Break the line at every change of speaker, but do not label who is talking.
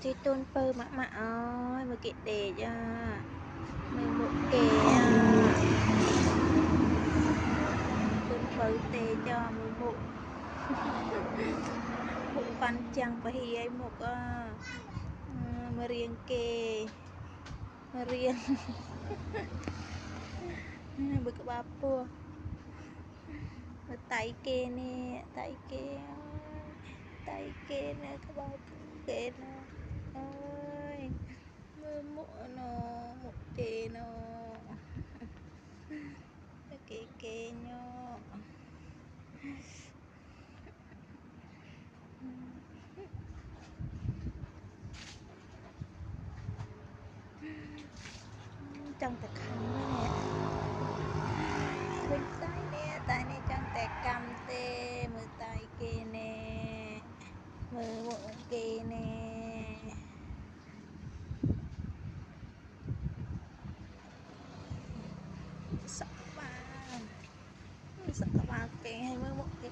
chơi tôn pơ mạ ơi mà kệ để cho mình một kệ tôn pơ tê cho mình một một con chăng phải hi ấy một mà riêng kê mà riêng bực ba pua mà tay kê nè các ba kê nè ơi mưa mụa nó một kê nó kê kê nhо trong tật khăn nè bên tay nè trong tật cầm tê mưa tay kê nè mưa mụa kê nè sợ các bạn kê hay mưa mụa kê